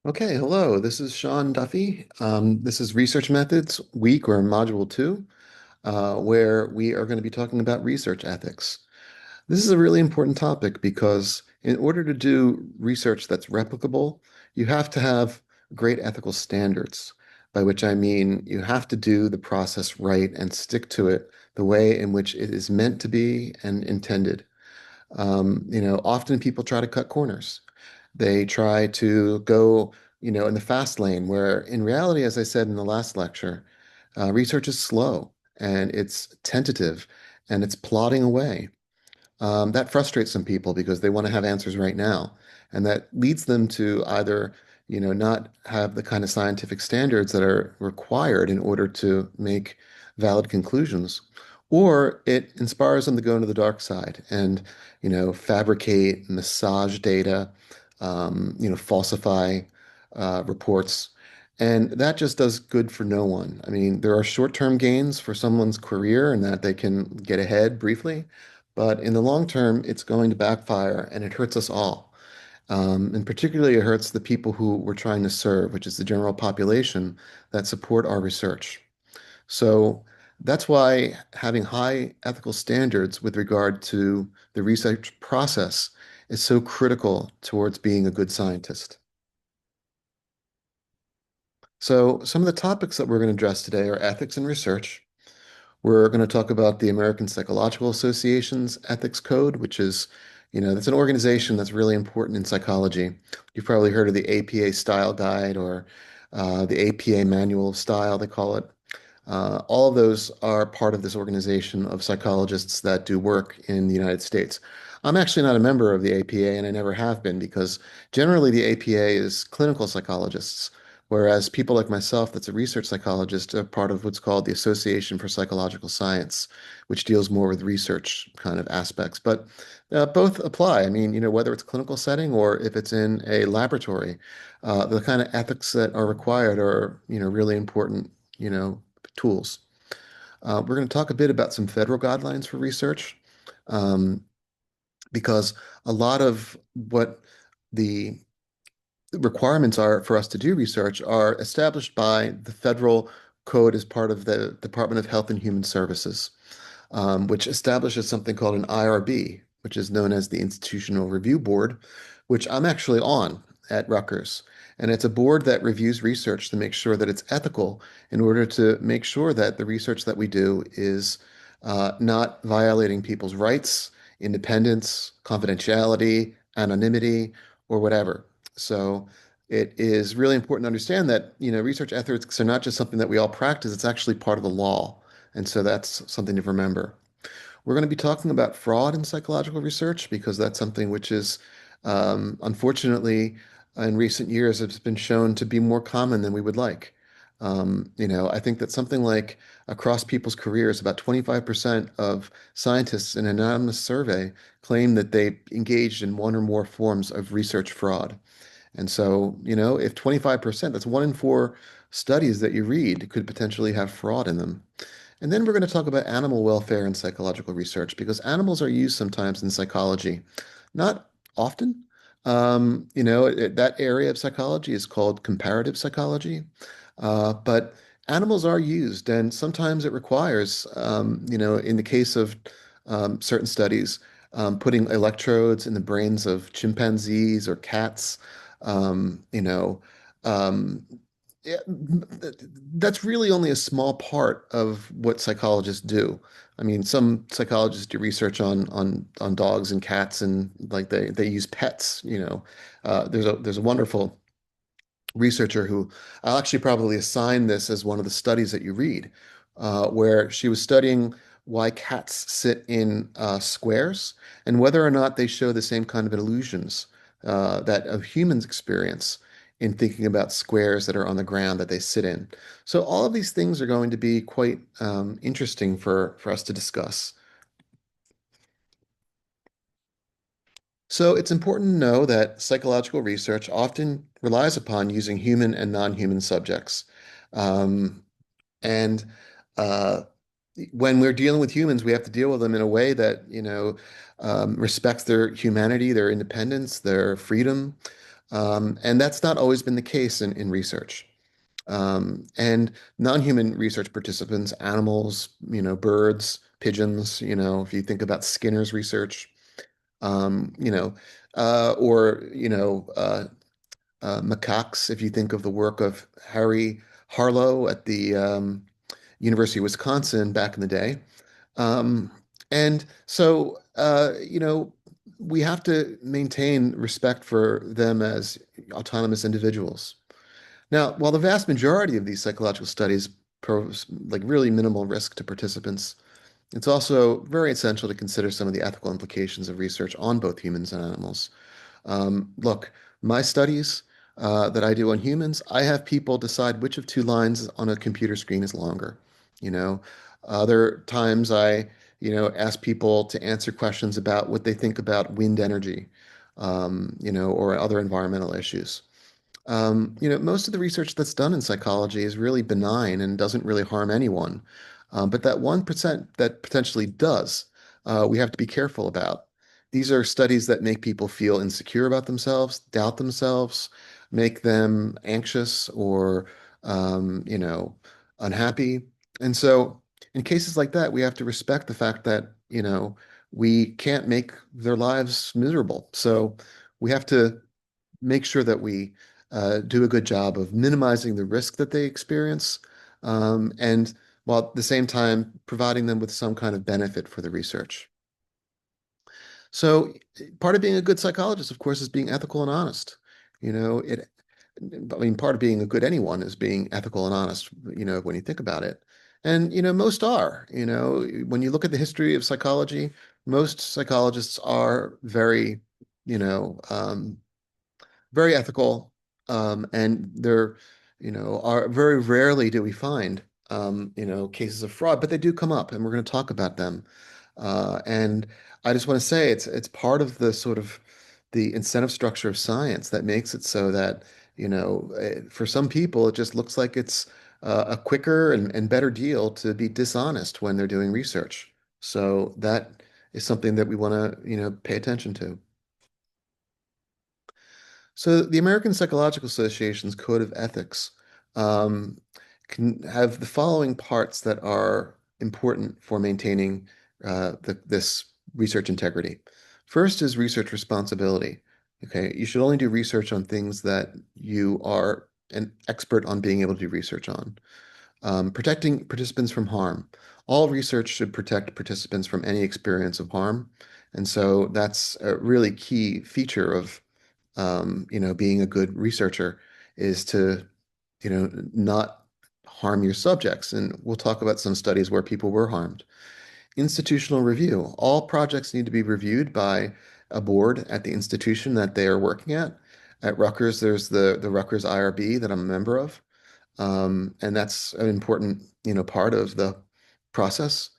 Okay, hello. This is Sean Duffy. This is Research Methods Week or Module 2, where we are going to be talking about research ethics. This is a really important topic because in order to do research that's replicable, you have to have great ethical standards, by which I mean you have to do the process right and stick to it the way in which it is meant to be and intended. Often people try to cut corners. They try to go, in the fast lane, where in reality, as I said in the last lecture, research is slow and it's tentative and it's plodding away. That frustrates some people because they want to have answers right now. And that leads them to either, not have the kind of scientific standards that are required in order to make valid conclusions, or it inspires them to go into the dark side and, fabricate, massage data, falsify reports. And that just does good for no one. I mean, there are short-term gains for someone's career and that they can get ahead briefly. But in the long term, it's going to backfire and it hurts us all. And particularly, it hurts the people who we're trying to serve, which is the general population that support our research. So that's why having high ethical standards with regard to the research process is so critical towards being a good scientist. So, some of the topics that we're going to address today are ethics in research. We're going to talk about the American Psychological Association's Ethics Code, which is, that's an organization that's really important in psychology. You've probably heard of the APA Style Guide or the APA Manual of Style, they call it. All of those are part of this organization of psychologists that do work in the United States. I'm actually not a member of the APA, and I never have been because generally the APA is clinical psychologists, whereas people like myself, that's a research psychologist, are part of what's called the Association for Psychological Science, which deals more with research kind of aspects. But both apply. I mean, whether it's clinical setting or if it's in a laboratory, the kind of ethics that are required are, really important, tools. We're going to talk a bit about some federal guidelines for research, um, because a lot of what the requirements are for us to do research are established by the federal code as part of the Department of Health and Human Services, which establishes something called an IRB, which is known as the Institutional Review Board, which I'm actually on at Rutgers. And it's a board that reviews research to make sure that it's ethical in order to make sure that the research that we do is not violating people's rights, independence, confidentiality, anonymity, or whatever. So it is really important to understand that, research ethics are not just something that we all practice, it's actually part of the law. And so that's something to remember. We're going to be talking about fraud in psychological research because that's something which is, unfortunately, in recent years, has been shown to be more common than we would like. I think that something like across people's careers, about 25% of scientists in an anonymous survey claim that they engaged in one or more forms of research fraud. And so, if 25%, that's one in four studies that you read could potentially have fraud in them. And then we're going to talk about animal welfare and psychological research because animals are used sometimes in psychology, not often. That area of psychology is called comparative psychology, but animals are used, and sometimes it requires, in the case of certain studies, putting electrodes in the brains of chimpanzees or cats. Um, you know, um, yeah, that's really only a small part of what psychologists do. I mean, some psychologists do research on dogs and cats, and like they use pets. There's a wonderful researcher who I'll actually probably assign this as one of the studies that you read, where she was studying why cats sit in squares and whether or not they show the same kind of illusions that of humans experience in thinking about squares that are on the ground that they sit in. So all of these things are going to be quite interesting for us to discuss. So it's important to know that psychological research often relies upon using human and non-human subjects. Um, and uh, when we're dealing with humans, we have to deal with them in a way that, respects their humanity, their independence, their freedom. And that's not always been the case in research. And non-human research participants, animals, birds, pigeons, if you think about Skinner's research, um, you know, or, macaques, if you think of the work of Harry Harlow at the University of Wisconsin back in the day. Um, and so, we have to maintain respect for them as autonomous individuals. Now, while the vast majority of these psychological studies pose like really minimal risk to participants, it's also very essential to consider some of the ethical implications of research on both humans and animals. Look, my studies that I do on humans, I have people decide which of two lines on a computer screen is longer. You know, other times I, ask people to answer questions about what they think about wind energy, or other environmental issues. Most of the research that's done in psychology is really benign and doesn't really harm anyone. But that 1% that potentially does, we have to be careful about. These are studies that make people feel insecure about themselves, doubt themselves, make them anxious or, unhappy. And so, in cases like that, we have to respect the fact that, we can't make their lives miserable. So, we have to make sure that we do a good job of minimizing the risk that they experience, and while at the same time providing them with some kind of benefit for the research. So part of being a good psychologist, of course, is being ethical and honest. It, I mean, part of being a good anyone is being ethical and honest, when you think about it. And, most are, when you look at the history of psychology, most psychologists are you know, um, very ethical, and they're, are very rarely do we find, cases of fraud, but they do come up, and we're going to talk about them. And I just want to say it's part of the sort of the incentive structure of science that makes it so that, for some people, it just looks like it's a quicker and better deal to be dishonest when they're doing research. So that is something that we want to, pay attention to. So the American Psychological Association's Code of Ethics um, can have the following parts that are important for maintaining this research integrity. First is research responsibility. Okay, you should only do research on things that you are an expert on being able to do research on. Protecting participants from harm. All research should protect participants from any experience of harm. And so that's a really key feature of being a good researcher is to, not harm your subjects. And we'll talk about some studies where people were harmed. Institutional review. All projects need to be reviewed by a board at the institution that they are working at. At Rutgers, there's the Rutgers IRB that I'm a member of. And that's an important, part of the process.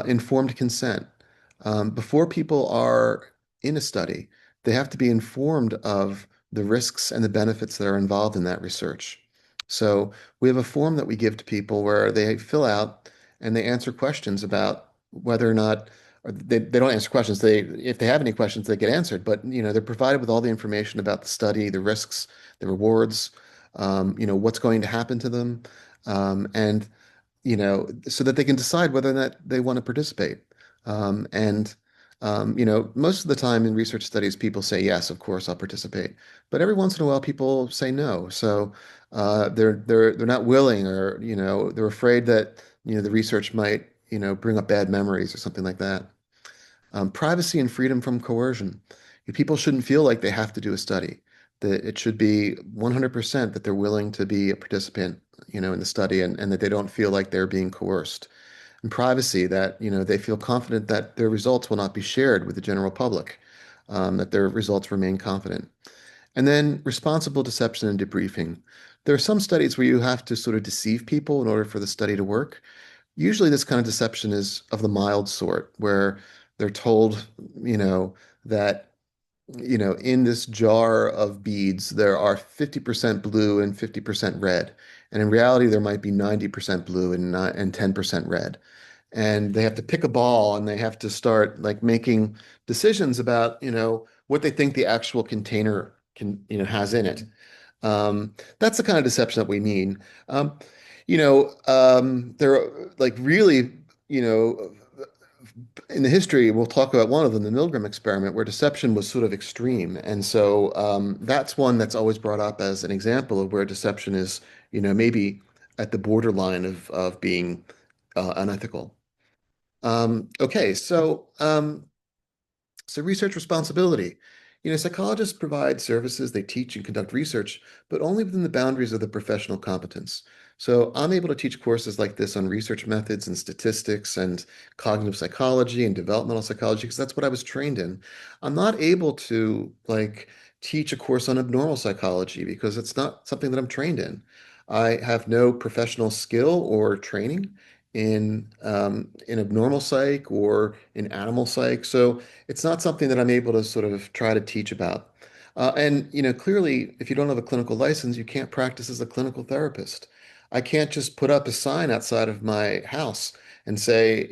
Informed consent. Before people are in a study, they have to be informed of the risks and the benefits that are involved in that research. So we have a form that we give to people where they fill out and they answer questions about whether or not, or they don't answer questions. If they have any questions, they get answered. But they're provided with all the information about the study, the risks, the rewards, what's going to happen to them, and so that they can decide whether or not they want to participate. And most of the time in research studies, people say, yes, of course, I'll participate. But every once in a while, people say no. So they're not willing, or they're afraid that the research might bring up bad memories or something like that. Privacy and freedom from coercion. People shouldn't feel like they have to do a study. That it should be 100% that they're willing to be a participant, in the study, and that they don't feel like they're being coerced. And privacy, that, they feel confident that their results will not be shared with the general public, that their results remain confident. And then responsible deception and debriefing. There are some studies where you have to sort of deceive people in order for the study to work. Usually, this kind of deception is of the mild sort, where they're told, that, in this jar of beads, there are 50% blue and 50% red. And in reality, there might be 90% blue and 10% red. And they have to pick a ball and they have to start like making decisions about, what they think the actual container has in it. That's the kind of deception that we mean. Um, there are like really, you know, in the history, we'll talk about one of them, the Milgram experiment, where deception was sort of extreme. And so that's one that's always brought up as an example of where deception is, maybe at the borderline of being unethical. Okay, so research responsibility. Psychologists provide services, they teach and conduct research, but only within the boundaries of the professional competence. So I'm able to teach courses like this on research methods and statistics and cognitive psychology and developmental psychology because that's what I was trained in. I'm not able to teach a course on abnormal psychology because it's not something that I'm trained in. I have no professional skill or training in abnormal psych or in animal psych. So it's not something that I'm able to sort of try to teach about. And clearly, if you don't have a clinical license, you can't practice as a clinical therapist. I can't just put up a sign outside of my house and say,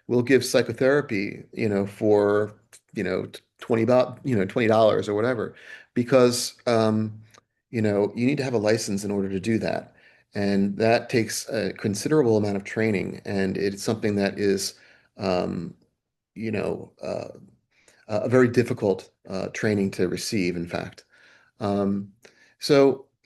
we'll give psychotherapy, for, 20 about, $20 or whatever, because you need to have a license in order to do that. And that takes a considerable amount of training, and it's something that is um, you know, a very difficult training to receive, in fact. Um,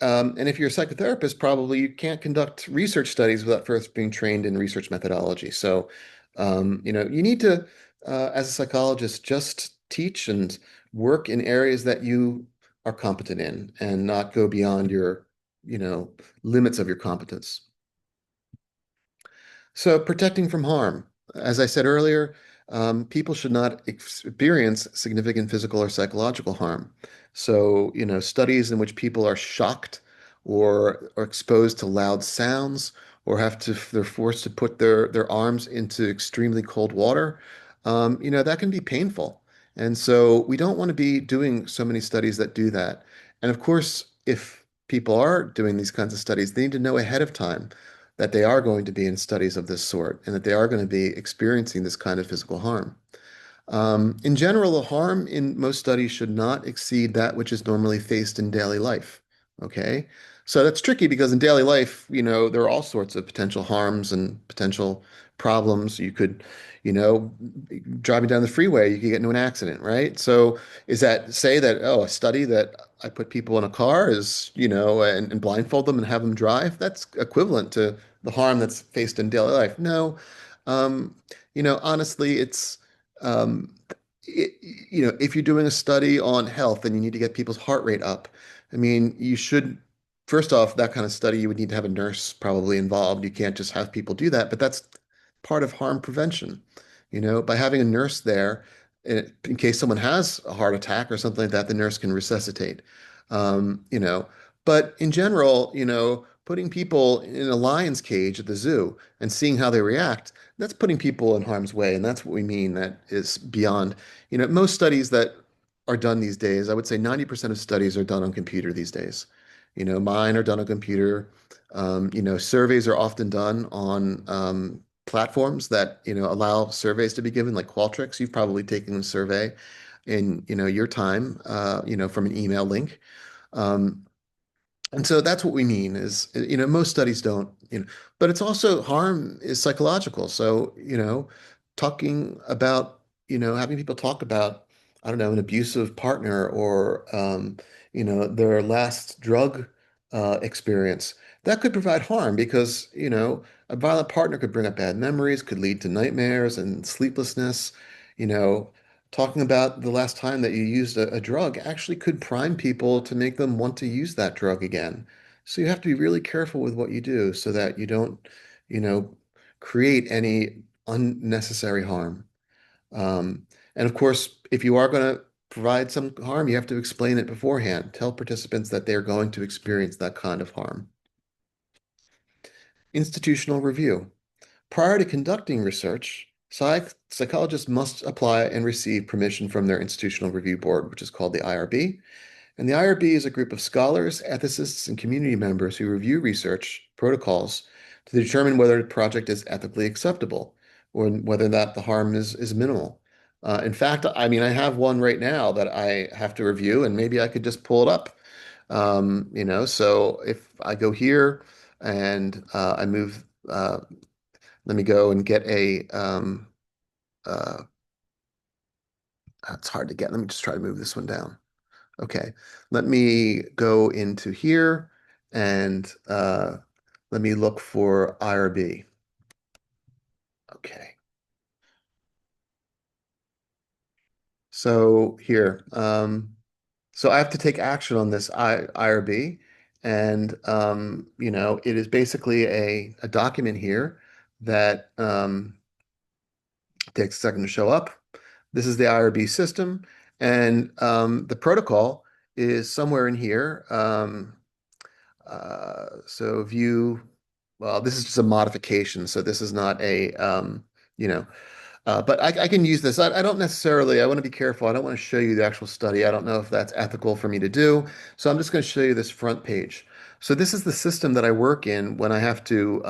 and if you're a psychotherapist, probably you can't conduct research studies without first being trained in research methodology. So, you need to, as a psychologist, just teach and work in areas that you are competent in and not go beyond your, you know, limits of your competence. So protecting from harm. As I said earlier, people should not experience significant physical or psychological harm. So, studies in which people are shocked or are exposed to loud sounds or they're forced to put their arms into extremely cold water, that can be painful. And so we don't want to be doing so many studies that do that. And of course, if people are doing these kinds of studies, they need to know ahead of time that they are going to be in studies of this sort and that they are going to be experiencing this kind of physical harm. In general, the harm in most studies should not exceed that which is normally faced in daily life. Okay. So that's tricky because in daily life, there are all sorts of potential harms and potential problems. You could, driving down the freeway, you could get into an accident, right? So is that say that, oh, a study that I put people in a car is, and blindfold them and have them drive? That's equivalent to the harm that's faced in daily life. No. Um, honestly, um, it, if you're doing a study on health and you need to get people's heart rate up, I mean, you should, first off, that kind of study, you would need to have a nurse probably involved. You can't just have people do that, but that's part of harm prevention. By having a nurse there, in case someone has a heart attack or something like that, the nurse can resuscitate. Um, you know, but in general, putting people in a lion's cage at the zoo and seeing how they react, that's putting people in harm's way. And that's what we mean that is beyond, most studies that are done these days, I would say 90% of studies are done on computer these days. Mine are done on computer. Surveys are often done on platforms that, allow surveys to be given, like Qualtrics. You've probably taken a survey in, your time, from an email link. Um, and so that's what we mean is, most studies don't, but it's also harm is psychological. So, talking about, having people talk about, I don't know, an abusive partner or, their last drug experience, that could provide harm because, a violent partner could bring up bad memories, could lead to nightmares and sleeplessness, you know, talking about the last time that you used a drug actually could prime people to make them want to use that drug again. So you have to be really careful with what you do so that you don't, you know, create any unnecessary harm. Um, and of course, if you are going to provide some harm, you have to explain it beforehand. Tell participants that they're going to experience that kind of harm. Institutional review. Prior to conducting research, psychologists must apply and receive permission from their institutional review board, which is called the IRB. And the IRB is a group of scholars, ethicists, and community members who review research protocols to determine whether the project is ethically acceptable or whether or not the harm is minimal. In fact, I mean, I have one right now that I have to review, and maybe I could just pull it up. So if I go here and I move, let me go and get uh, it's hard to get. Let me just try to move this one down. Okay, let me go into here and let me look for IRB. Okay, so here, so I have to take action on this IRB, and it is basically a document here that takes a second to show up. This is the IRB system, and the protocol is somewhere in here. So view, well, this is just a modification, so this is not you know, but I can use this. I don't necessarily, I want to be careful. I don't want to show you the actual study. I don't know if that's ethical for me to do. So I'm just going to show you this front page. So this is the system that I work in when I have to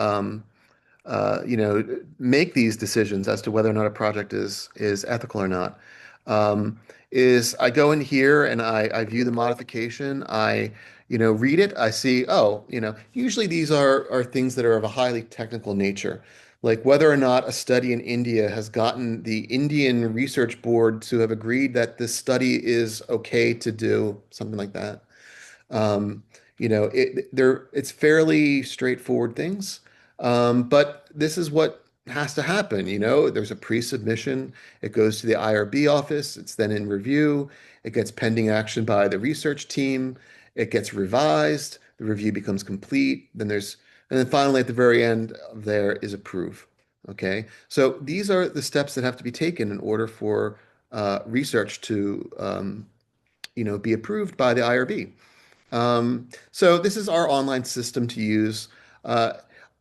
make these decisions as to whether or not a project is ethical or not. Is I go in here and I view the modification. I read it. I see, oh, usually these are things that are of a highly technical nature, like whether or not a study in India has gotten the Indian Research Board to have agreed that this study is okay to do, something like that. Um, it's fairly straightforward things. But this is what has to happen. There's a pre-submission. It goes to the IRB office. It's then in review. It gets pending action by the research team. It gets revised. The review becomes complete. And then finally at the very end of there is approve. Okay. So these are the steps that have to be taken in order for research to, be approved by the IRB. So this is our online system to use. Uh,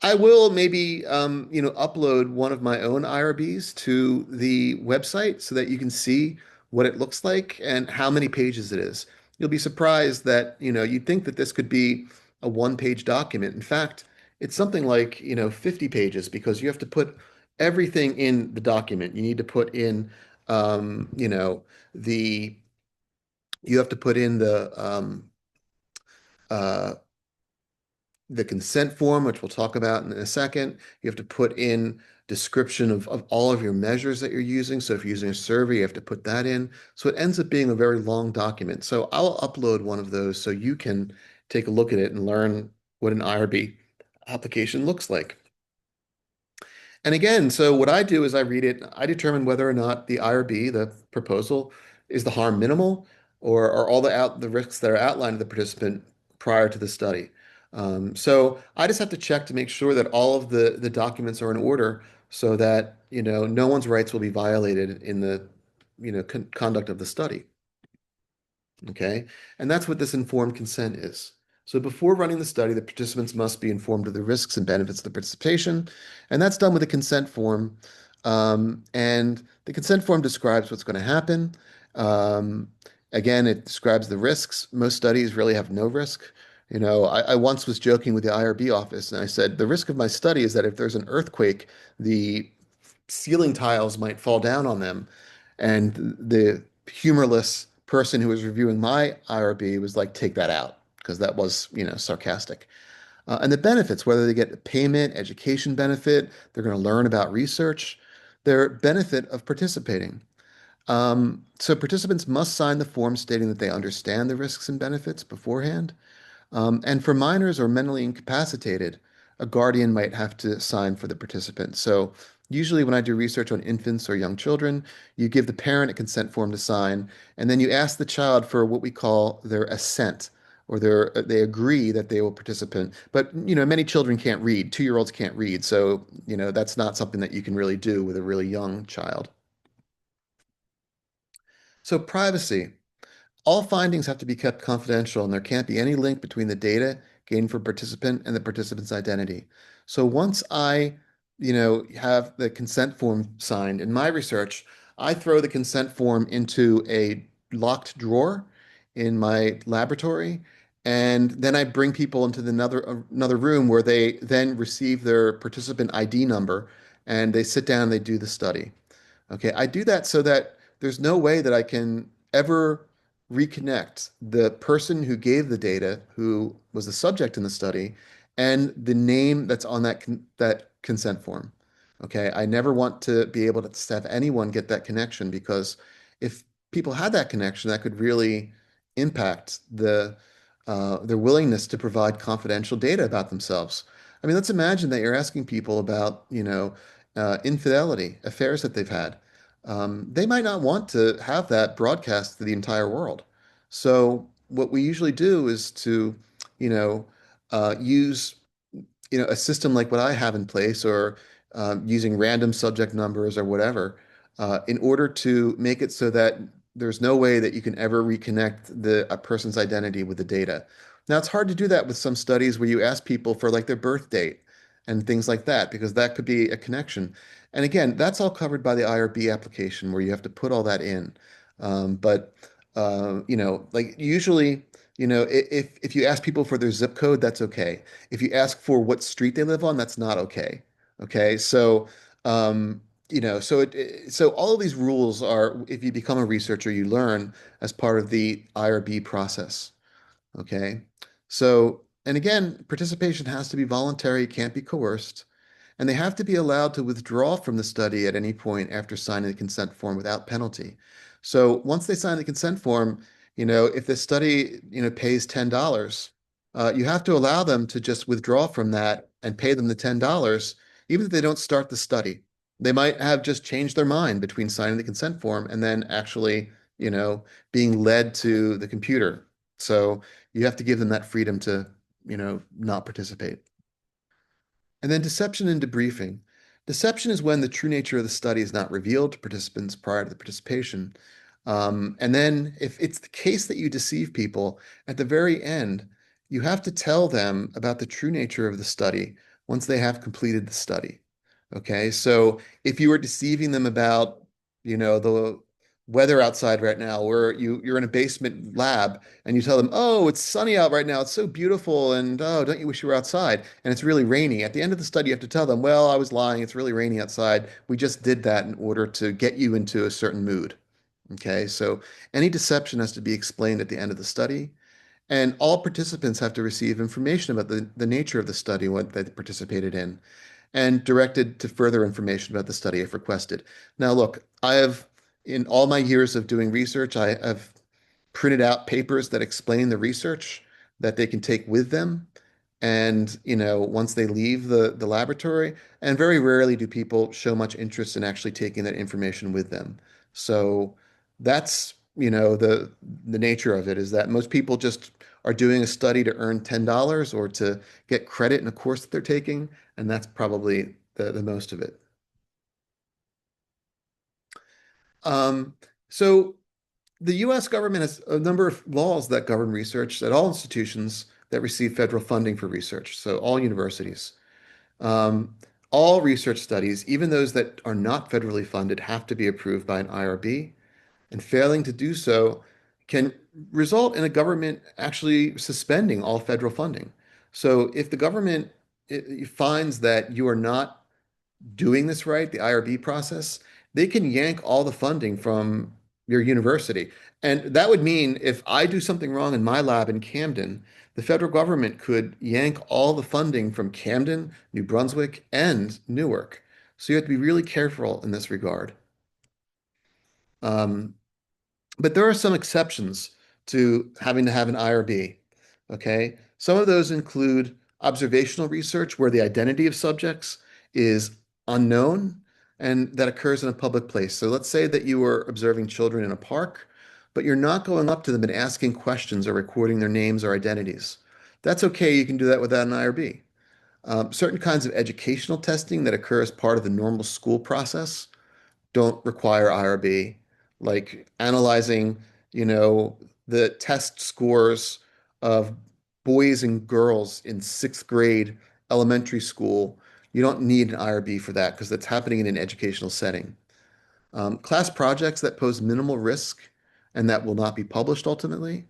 I will maybe upload one of my own IRBs to the website so that you can see what it looks like and how many pages it is. You'll be surprised that you'd think that this could be a one-page document. In fact, it's something like 50 pages because you have to put everything in the document. You need to put in the you have to put in uh, the consent form, which we'll talk about in a second. You have to put in description of all of your measures that you're using. So if you're using a survey, you have to put that in. So it ends up being a very long document. So I'll upload one of those so you can take a look at it and learn what an IRB application looks like. And again, so what I do is I read it, I determine whether or not the IRB, the proposal, is the harm minimal or are all the risks that are outlined to the participant prior to the study. So I just have to check to make sure that all of the documents are in order so that, no one's rights will be violated in the, conduct of the study. Okay. And that's what this informed consent is. So before running the study, the participants must be informed of the risks and benefits of the participation. And that's done with a consent form. And the consent form describes what's going to happen. Um, Again, it describes the risks. Most studies really have no risk. I once was joking with the IRB office and I said, the risk of my study is that if there's an earthquake, the ceiling tiles might fall down on them. And the humorless person who was reviewing my IRB was like, take that out, because that was, sarcastic. And the benefits, whether they get a payment, education benefit, they're going to learn about research, their benefit of participating. So participants must sign the form stating that they understand the risks and benefits beforehand. And for minors or mentally incapacitated, a guardian might have to sign for the participant. So usually when I do research on infants or young children, you give the parent a consent form to sign, and then you ask the child for what we call their assent, or they agree that they will participate. But many children can't read. 2-year-olds can't read, so that's not something that you can really do with a really young child. So privacy. All findings have to be kept confidential, and there can't be any link between the data gained from participant and the participant's identity. So once I, have the consent form signed in my research, I throw the consent form into a locked drawer in my laboratory, and then I bring people into another room where they then receive their participant ID number, and they sit down and they do the study. Okay, I do that so that there's no way that I can ever reconnect the person who gave the data, who was the subject in the study, and the name that's on that consent form. Okay, I never want to be able to have anyone get that connection because if people had that connection, that could really impact their willingness to provide confidential data about themselves. I mean, let's imagine that you're asking people about, infidelity, affairs that they've had. They might not want to have that broadcast to the entire world. So what we usually do is to, you know, use a system like what I have in place or using random subject numbers or whatever in order to make it so that there's no way that you can ever reconnect a person's identity with the data. Now, it's hard to do that with some studies where you ask people for like their birth date and things like that, because that could be a connection. And again, that's all covered by the IRB application where you have to put all that in. Like usually, if you ask people for their zip code, that's okay. If you ask for what street they live on, that's not okay. Okay. Um, so all of these rules are, if you become a researcher, you learn as part of the IRB process. Okay. And again, participation has to be voluntary, it can't be coerced. And they have to be allowed to withdraw from the study at any point after signing the consent form without penalty. So once they sign the consent form, if the study, pays $10, you have to allow them to just withdraw from that and pay them the $10, even if they don't start the study. They might have just changed their mind between signing the consent form and then actually, being led to the computer. So you have to give them that freedom to, not participate. And then deception and debriefing. Deception is when the true nature of the study is not revealed to participants prior to the participation. And then if it's the case that you deceive people, at the very end, you have to tell them about the true nature of the study once they have completed the study. Okay, so if you were deceiving them about, the weather outside right now, where you're in a basement lab and you tell them, oh, it's sunny out right now, it's so beautiful, and oh, don't you wish you were outside? And it's really rainy. At the end of the study, you have to tell them, well, I was lying, it's really rainy outside. We just did that in order to get you into a certain mood. Okay, so any deception has to be explained at the end of the study. And all participants have to receive information about the nature of the study, what they participated in, and directed to further information about the study if requested. Now, look, in all my years of doing research, I have printed out papers that explain the research that they can take with them. And, once they leave the laboratory, and very rarely do people show much interest in actually taking that information with them. So that's, the nature of it is that most people just are doing a study to earn $10 or to get credit in a course that they're taking, and that's probably the most of it. Um, so the US government has a number of laws that govern research at all institutions that receive federal funding for research, so all universities. Um, all research studies, even those that are not federally funded, have to be approved by an IRB, and failing to do so can result in a government actually suspending all federal funding. So if the government finds that you are not doing this right, the IRB process, they can yank all the funding from your university. And that would mean if I do something wrong in my lab in Camden, the federal government could yank all the funding from Camden, New Brunswick, and Newark. So you have to be really careful in this regard. Um, but there are some exceptions to having to have an IRB. Okay. Some of those include observational research where the identity of subjects is unknown and that occurs in a public place. So let's say that you were observing children in a park, but you're not going up to them and asking questions or recording their names or identities. That's okay. You can do that without an IRB. Certain kinds of educational testing that occur as part of the normal school process don't require IRB, like analyzing, you know, the test scores of boys and girls in sixth grade elementary school. You don't need an IRB for that because that's happening in an educational setting. Class projects that pose minimal risk and that will not be published ultimately.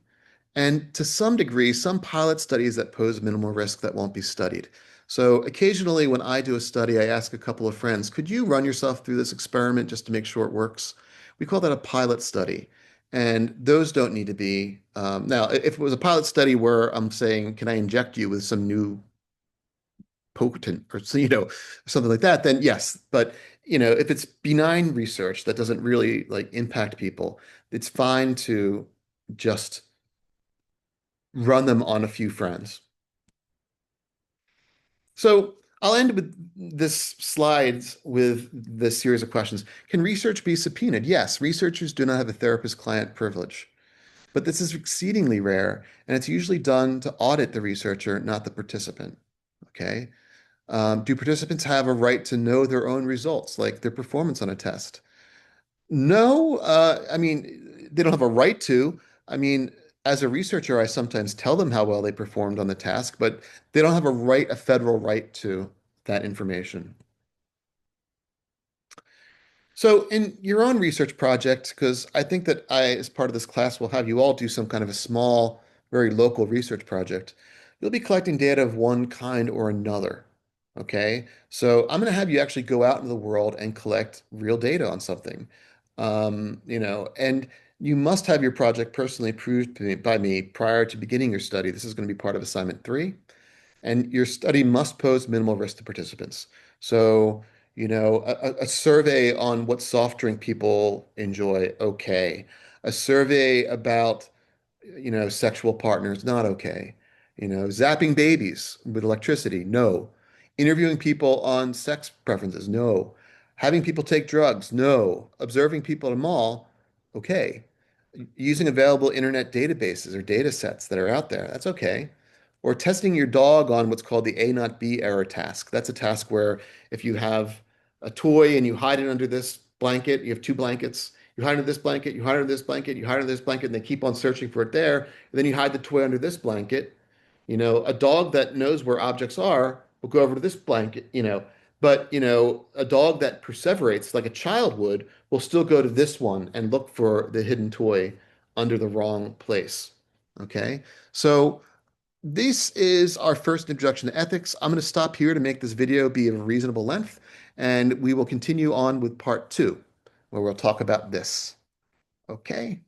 And to some degree, some pilot studies that pose minimal risk that won't be studied. So occasionally when I do a study, I ask a couple of friends, could you run yourself through this experiment just to make sure it works? We call that a pilot study. And those don't need to be, now, if it was a pilot study where I'm saying, can I inject you with some new potent or, something like that, then yes. But, if it's benign research that doesn't really like impact people, it's fine to just run them on a few friends. So I'll end with this slides with this series of questions. Can research be subpoenaed? Yes, researchers do not have a therapist-client privilege, but this is exceedingly rare, and it's usually done to audit the researcher, not the participant. Okay. Do participants have a right to know their own results, like their performance on a test? No, I mean, they don't have a right to. I mean, as a researcher, I sometimes tell them how well they performed on the task, but they don't have a federal right to that information. So in your own research project, because I think that as part of this class, will have you all do some kind of a small, very local research project, you'll be collecting data of one kind or another. Okay. So I'm going to have you actually go out into the world and collect real data on something. And you must have your project personally approved by me prior to beginning your study. This is going to be part of assignment 3. And your study must pose minimal risk to participants. So, a survey on what soft drink people enjoy, okay. A survey about, sexual partners, not okay. Zapping babies with electricity, no. Interviewing people on sex preferences, no. Having people take drugs, no. Observing people at a mall, okay. Using available internet databases or data sets that are out there, that's okay. Or testing your dog on what's called the A not B error task. That's a task where if you have a toy and you hide it under this blanket, you have two blankets, you hide under this blanket, you hide under this blanket, you hide under this blanket, and they keep on searching for it there. And then you hide the toy under this blanket. A dog that knows where objects are will go over to this blanket, but, a dog that perseverates like a child would will still go to this one and look for the hidden toy under the wrong place. Okay. So this is our first introduction to ethics. I'm going to stop here to make this video be of a reasonable length, and we will continue on with part 2, where we'll talk about this. Okay.